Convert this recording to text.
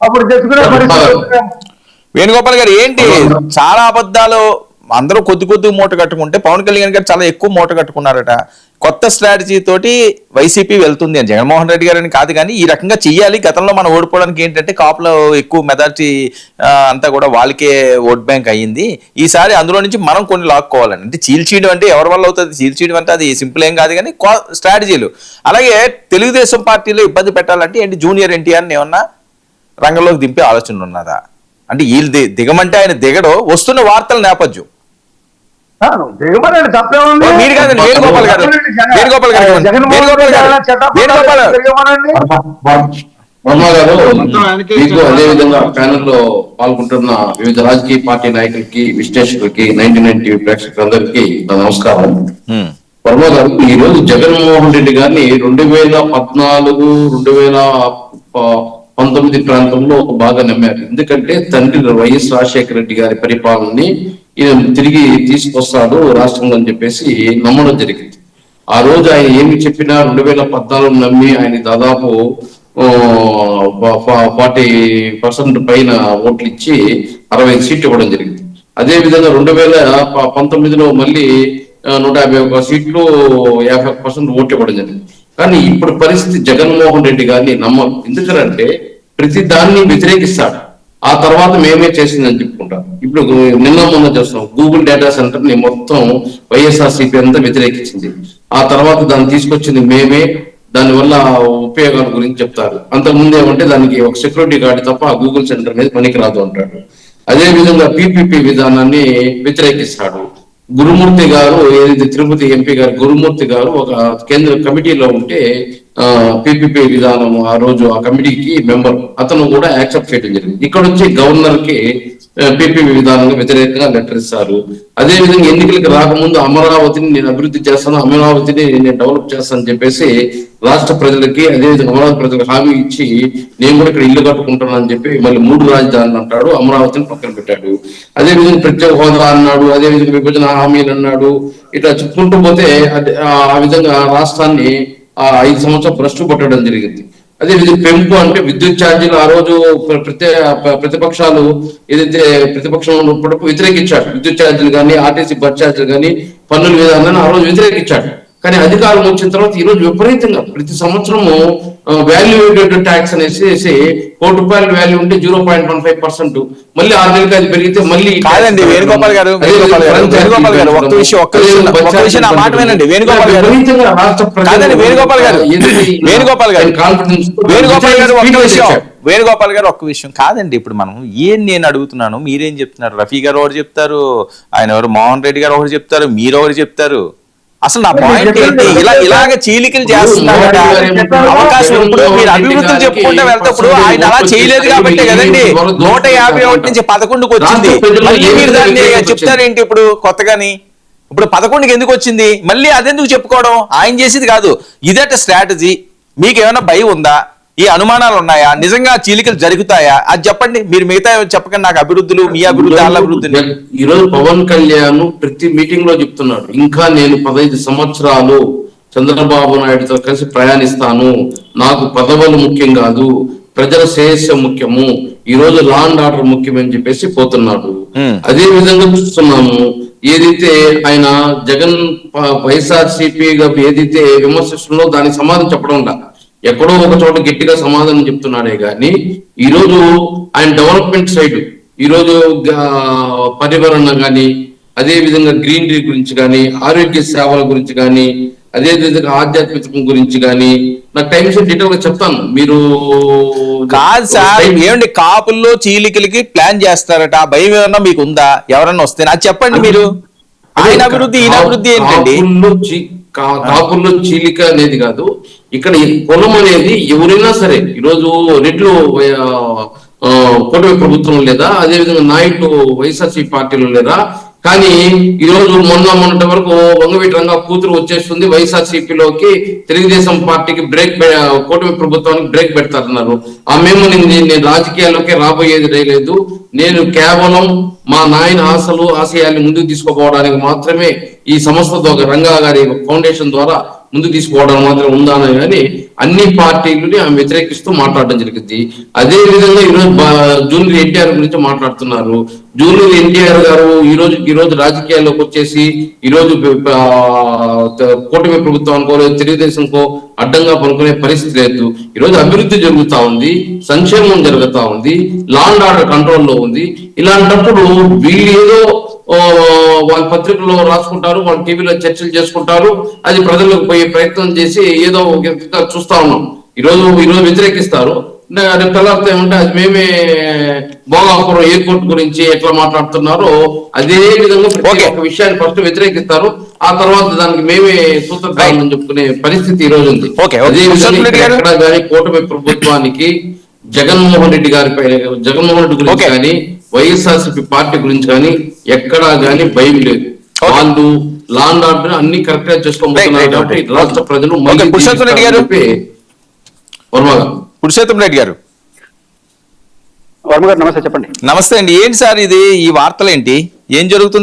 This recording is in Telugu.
అప్పుడు తెచ్చుకునే పరిస్థితి. వేణుగోపాల్ గారు ఏంటి చాలా అబద్ధాలు, అందరూ కొద్ది మూట కట్టుకుంటే పవన్ కళ్యాణ్ గారు చాలా ఎక్కువ మూట కట్టుకున్నారట. కొత్త స్ట్రాటజీ తోటి వైసీపీ వెళ్తుంది అని జగన్మోహన్ రెడ్డి గారు అని కాదు, కానీ ఈ రకంగా చెయ్యాలి. గతంలో మనం ఓడిపోవడానికి ఏంటంటే కాపులో ఎక్కువ మెజారిటీ అంతా కూడా వాళ్ళకే ఓట్ బ్యాంక్ అయ్యింది. ఈసారి అందులో నుంచి మనం కొన్ని లాక్కోవాలని, అంటే చీల్చీయడం అంటే ఎవరి వల్ల అవుతుంది? చీల్చీయడం అంటే అది సింపుల్ ఏం కాదు, కానీ స్ట్రాటజీలు. అలాగే తెలుగుదేశం పార్టీలో ఇబ్బంది పెట్టాలంటే ఏంటి, జూనియర్ ఎన్టీఆర్ని ఏమన్నా రంగంలోకి దింపే ఆలోచన ఉన్నదా? అంటే వీళ్ళు దిగమంటే ఆయన దిగడు, వస్తున్న వార్తల నేపథ్యం. దిగమనండి, తప్పేముంది? మీరు కాదండి, వేణుగోపాల్ గారు అదే విధంగా ప్యానెల్ లో పాల్గొంటున్న వివిధ రాజకీయ పార్టీ నాయకులకి, విశ్లేషకులకి, 99 టీవీ ప్రేక్షకులందరికీ నమస్కారం. వర్మ గారు, ఈ రోజు జగన్మోహన్ రెడ్డి గారిని 2014, 2019 ప్రాంతంలో బాగా నమ్మారు. ఎందుకంటే తండ్రి వైఎస్ రాజశేఖర రెడ్డి గారి పరిపాలనని ఈయన తిరిగి తీసుకొస్తాడు రాష్ట్రంలో అని చెప్పేసి నమ్మడం జరిగింది. ఆ రోజు ఆయన ఏమి చెప్పినా 2014 నమ్మి ఆయన దాదాపు 40% పైన ఓట్లు ఇచ్చి 65 సీట్లు ఇవ్వడం జరిగింది. అదే విధంగా 2019లో మళ్ళీ 151 సీట్లు 50% ఓట్లు ఇవ్వడం జరిగింది. కానీ ఇప్పుడు పరిస్థితి జగన్మోహన్ రెడ్డి గారిని నమ్మరు. ఎందుకంటే ప్రతి దాన్ని వ్యతిరేకిస్తాడు. ఆ తర్వాత మేమే చేసిందని చెప్పుకుంటాం. ఇప్పుడు నిన్న మొన్న చూస్తాం, గూగుల్ డేటా సెంటర్ ని మొత్తం వైఎస్ఆర్సీపీ అంతా వ్యతిరేకించింది. ఆ తర్వాత దాన్ని తీసుకొచ్చింది మేమే, దానివల్ల ఉపయోగాల గురించి చెప్తారు. అంతకుముందు ఏమంటే దానికి ఒక సెక్యూరిటీ గార్డు తప్ప ఆ గూగుల్ సెంటర్ అనేది పనికిరాదు అంటాడు. అదే విధంగా పీపీపీ విధానాన్ని వ్యతిరేకిస్తాడు. గురుమూర్తి గారు, ఏదైతే తిరుపతి ఎంపీ గారు గురుమూర్తి గారు ఒక కేంద్ర కమిటీలో ఉంటే పీపీపీ విధానం ఆ రోజు ఆ కమిటీకి మెంబర్, అతను కూడా యాక్సెప్ట్ చేయడం జరిగింది. ఇక్కడ వచ్చి గవర్నర్ కి పీపీపీ విధానంగా వ్యతిరేకంగా లెటర్ ఇస్తారు. అదే విధంగా ఎన్నికలకు రాకముందు అమరావతిని నేను అభివృద్ధి చేస్తాను, అమరావతిని నేను డెవలప్ చేస్తానని చెప్పేసి రాష్ట్ర ప్రజలకి, అదేవిధంగా అమరావతి ప్రజలకు హామీ ఇచ్చి నేను కూడా ఇక్కడ ఇల్లు కట్టుకుంటాను అని చెప్పి మళ్ళీ 3 రాజధానులు అంటాడు, అమరావతిని పక్కన పెట్టాడు. అదే విధంగా ప్రత్యేక హోదా అన్నాడు, అదే విధంగా విభజన హామీలు అన్నాడు. ఇట్లా చెప్పుకుంటూ పోతే ఆ విధంగా రాష్ట్రాన్ని 5 సంవత్సరాలు భ్రష్టు పట్టడం జరిగింది. అదే విధంగా పెంపు అంటే విద్యుత్ ఛార్జీలు ఆ రోజు ప్రతిపక్షాలు ఏదైతే ప్రతిపక్షంలో ఉన్నప్పుడు వ్యతిరేకించాడు. విద్యుత్ ఛార్జీలు కానీ, ఆర్టీసీ బస్ ఛార్జీలు కానీ, పన్నుల విధానాన్ని ఆ రోజు వ్యతిరేకించాడు. కానీ అధికారం వచ్చిన తర్వాత ఈ రోజు విపరీతంగా ప్రతి సంవత్సరము వాల్యూటెడ్ ట్యాక్స్ అనేసి ₹1 కోటి వాల్యూ ఉంటే 0.15%, మళ్ళీ 6 నెలలకి అది పెరిగితే మళ్ళీ కాదండి. వేణుగోపాల్ గారు ఒక్క విషయం నా మాట వినండి. వేణుగోపాల్ గారు ఒక్క విషయం కాదండి. ఇప్పుడు మనం నేను అడుగుతున్నాను, మీరేం చెప్తున్నారు? రఫీ గారు ఒకటి చెప్తారు, ఆయన ఎవరు మోహన్ రెడ్డి గారు ఒకటి చెప్తారు, మీరు ఒకటి చెప్తారు. అసలు నా పాయింట్ ఏంటి? ఇలాగ చీలికలు చేస్తున్నారు అవకాశం. ఇప్పుడు మీరు అభివృద్ధులు చెప్పుకుంటూ వెళ్తేప్పుడు ఆయన అలా చేయలేదు కాబట్టి కదండి 151 నుంచి 11కి వచ్చింది. మళ్ళీ మీరు దాన్ని చెప్తారేంటి ఇప్పుడు కొత్తగాని? ఇప్పుడు 11కి ఎందుకు వచ్చింది? మళ్ళీ అదెందుకు చెప్పుకోవడం? ఆయన చేసేది కాదు, ఇదట స్ట్రాటజీ. మీకు ఏమైనా భయం ఉందా? ఈ అనుమానాలు ఉన్నాయా? నిజంగా చీలికలు జరుగుతాయా? అది చెప్పండి. మీరు మిగతా చెప్పకండి నాకు అభివృద్ధులు, మీ అభివృద్ధి, వాళ్ళ అభివృద్ధిని. ఈ రోజు పవన్ కళ్యాణ్ ప్రతి మీటింగ్ లో చెప్తున్నాడు, ఇంకా నేను 15 సంవత్సరాలు చంద్రబాబు నాయుడుతో కలిసి ప్రయాణిస్తాను, నాకు పదవులు ముఖ్యం కాదు, ప్రజల శ్రేయస్సు ముఖ్యము, ఈ రోజు లా అండ్ ఆర్డర్ ముఖ్యమని చెప్పేసి పోతున్నాడు. అదే విధంగా చూస్తున్నాము, ఏదైతే ఆయన జగన్ వైఎస్ఆర్సీపీగా ఏదైతే విమర్శిస్తుందో దానికి సమాధానం చెప్పడం లా, ఎక్కడో ఒక చోట గట్టిగా సమాధానం చెప్తున్నాడే గాని ఈ రోజు ఆయన డెవలప్మెంట్ సైడ్, ఈ రోజు పర్యావరణ కానీ, అదే విధంగా గ్రీనరీ గురించి కానీ, ఆరోగ్య సేవల గురించి కానీ, అదే విధంగా ఆధ్యాత్మికం గురించి కానీ నాకు టైం డీటెయిల్ గా చెప్తాను. మీరు కాదు సార్, ఏమండి కాపుల్లో చీలికలకి ప్లాన్ చేస్తారట, భయం ఏమన్నా మీకు ఉందా? ఎవరన్నా వస్తే నాకు చెప్పండి. మీరు ఆయన అభివృద్ధి, ఈయన అభివృద్ధి ఏంటండి? కాపుల్లో చీలిక అనేది కాదు, ఇక్కడ కులం అనేది ఎవరైనా సరే, ఈరోజు రెడ్లు కూటమి ప్రభుత్వం లేదా, అదేవిధంగా నాయుడు వైఎస్ఆర్సీ పార్టీలో లేదా, కానీ ఈ రోజు మొన్నటి వరకు వంగవీటి రంగా కూతురు వచ్చేస్తుంది వైఎస్ఆర్సీపీలోకి, తెలుగుదేశం పార్టీకి బ్రేక్, కూటమి ప్రభుత్వానికి బ్రేక్ పెడతారన్నారు. మేము నేను రాజకీయాల్లోకి రాబోయేది లేదు, నేను కేవలం మా నాయన ఆశయాల్ని ముందుకు తీసుకుపోవడానికి మాత్రమే ఈ సంస్థ రంగా గారి ఫౌండేషన్ ద్వారా ముందుకు తీసుకోవడానికి మాత్రం ఉందానే కానీ అన్ని పార్టీలని ఆమె వ్యతిరేకిస్తూ మాట్లాడడం జరిగింది. అదే విధంగా ఈరోజు జూనియర్ ఎన్టీఆర్ గురించి మాట్లాడుతున్నారు. జూనియర్ ఎన్టీఆర్ గారు ఈ రోజు రాజకీయాల్లోకి వచ్చేసి ఈ రోజు కూటమి ప్రభుత్వానికో లేదా తెలుగుదేశంకో అడ్డంగా పనుకునే పరిస్థితి లేదు. ఈ రోజు అభివృద్ధి జరుగుతా ఉంది, సంక్షేమం జరుగుతా ఉంది, లా అండ్ ఆర్డర్ కంట్రోల్లో ఉంది. ఇలాంటప్పుడు వీళ్ళు ఏదో వాళ్ళ పత్రికల్లో రాసుకుంటారు, వాళ్ళ టీవీలో చర్చలు చేసుకుంటారు, అది ప్రజలకు పోయే ప్రయత్నం చేసి ఏదో చూస్తా ఉన్నాం. ఈరోజు వ్యతిరేకిస్తారు, రేపు తెల్లారితే ఏమంటే అది మేమే భోగాపురం ఎయిర్పోర్ట్ గురించి ఎట్లా మాట్లాడుతున్నారో అదే విధంగా ప్రతి ఒక్క విషయాన్ని ఫస్ట్ వ్యతిరేకిస్తారు, ఆ తర్వాత దానికి మేమే సూత్రధారులని చెప్పుకునే పరిస్థితి ఈ రోజు ఉంది. అదే విధంగా కానీ కూటమి ప్రభుత్వానికి జగన్మోహన్ రెడ్డి గురించి కానీ వైఎస్ఆర్సీపీ పార్టీ గురించి కానీ ఎక్కడా కానీ భయం లేదు. వాళ్ళు లా అండ్ ఆర్డర్ అన్ని కరెక్ట్ గా చేసుకోబోతున్నారు కాబట్టి రాష్ట్ర ప్రజలు పురుషోత్తం రెడ్డి గారు వర్మ గారు నమస్తే, చెప్పండి. నమస్తే అండి. ఏంటి సార్ ఇది, ఈ వార్తలు ఏంటి, ఏం జరుగుతుంది?